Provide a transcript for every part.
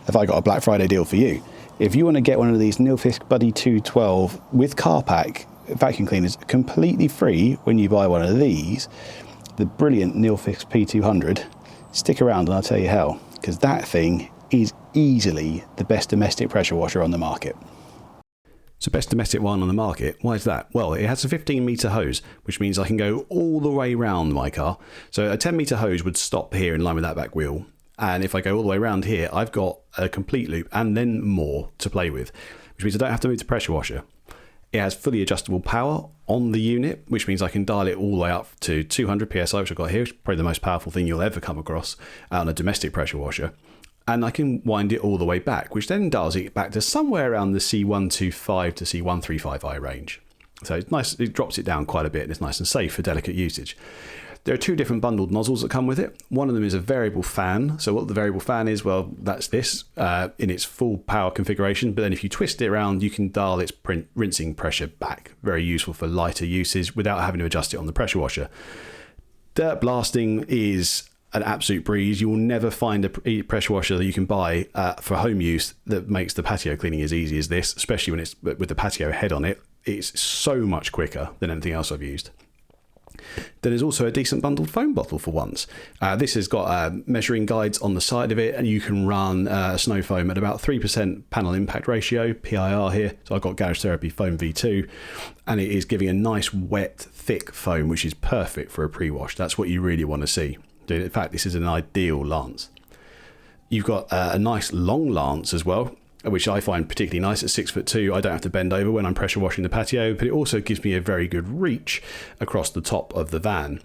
have I got a Black Friday deal for you. If you want to get one of these Nilfisk Buddy 212 with car pack vacuum cleaners completely free when you buy one of these, the brilliant Nilfisk P200, stick around and I'll tell you how, because that thing is easily the best domestic pressure washer on the market. So best domestic one on the market, why is that? Well, it has a 15-metre hose, which means I can go all the way around my car. So a 10-metre hose would stop here in line with that back wheel. And if I go all the way around here, I've got a complete loop and then more to play with, which means I don't have to move the pressure washer. It has fully adjustable power on the unit, which means I can dial it all the way up to 200 PSI, which I've got here, which is probably the most powerful thing you'll ever come across on a domestic pressure washer. And I can wind it all the way back, which then dials it back to somewhere around the C125 to C135i range. So it's nice, it drops it down quite a bit and it's nice and safe for delicate usage. There are two different bundled nozzles that come with it. One of them is a variable fan. So what the variable fan is, well, that's this in its full power configuration. But then if you twist it around, you can dial its rinsing pressure back. Very useful for lighter uses without having to adjust it on the pressure washer. Dirt blasting is an absolute breeze. You will never find a pressure washer that you can buy for home use that makes the patio cleaning as easy as this, especially when it's with the patio head on it. It's so much quicker than anything else I've used. Then there's also a decent bundled foam bottle for once. This has got measuring guides on the side of it, and you can run snow foam at about 3% panel impact ratio, PIR here. So I've got Garage Therapy Foam V2, and it is giving a nice wet, thick foam, which is perfect for a pre-wash. That's what you really want to see. In fact, this is an ideal lance. You've got a nice long lance as well, which I find particularly nice at 6'2". I don't have to bend over when I'm pressure washing the patio, but it also gives me a very good reach across the top of the van.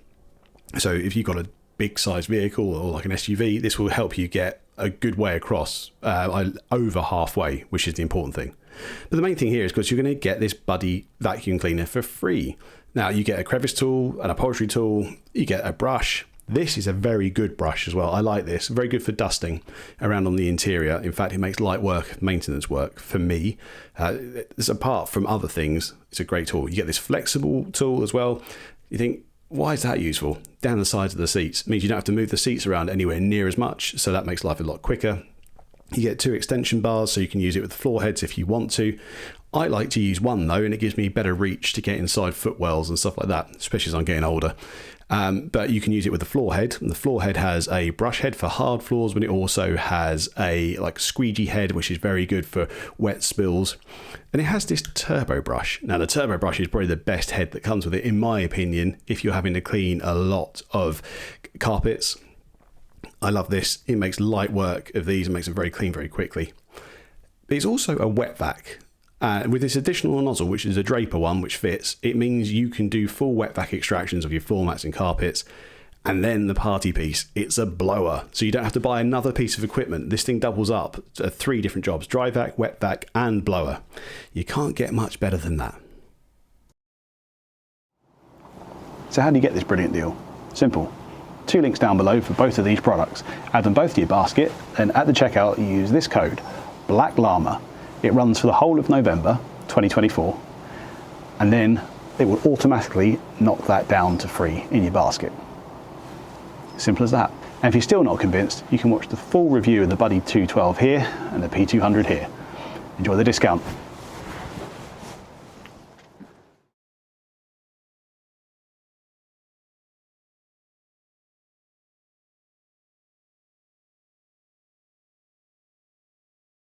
So if you've got a big size vehicle or like an SUV, this will help you get a good way across, over halfway, which is the important thing. But the main thing here is because you're going to get this Buddy vacuum cleaner for free. Now you get a crevice tool, an upholstery tool, you get a brush. This is a very good brush as well. I like this. Very good for dusting around on the interior. In fact, it makes light work, maintenance work for me. Apart from other things, it's a great tool. You get this flexible tool as well. You think, why is that useful? Down the sides of the seats. It means you don't have to move the seats around anywhere near as much, so that makes life a lot quicker. You get 2 extension bars, so you can use it with the floor heads if you want to. I like to use one though, and it gives me better reach to get inside footwells and stuff like that, especially as I'm getting older. But you can use it with the floor head. And the floor head has a brush head for hard floors, but it also has a squeegee head, which is very good for wet spills. And it has this turbo brush. Now the turbo brush is probably the best head that comes with it, in my opinion, if you're having to clean a lot of carpets. I love this. It makes light work of these and makes them very clean very quickly. But it's also a wet vac. With this additional nozzle, which is a Draper one, which fits, it means you can do full wet vac extractions of your floor mats and carpets. And then the party piece, it's a blower. So you don't have to buy another piece of equipment. This thing doubles up to 3 different jobs: dry vac, wet vac, and blower. You can't get much better than that. So how do you get this brilliant deal? Simple. 2 links down below for both of these products. Add them both to your basket, and at the checkout you use this code, BLACKLLAMA. It runs for the whole of November 2024, and then it will automatically knock that down to free in your basket. Simple as that. And if you're still not convinced, you can watch the full review of the Buddy 212 here and the P200 here. Enjoy the discount.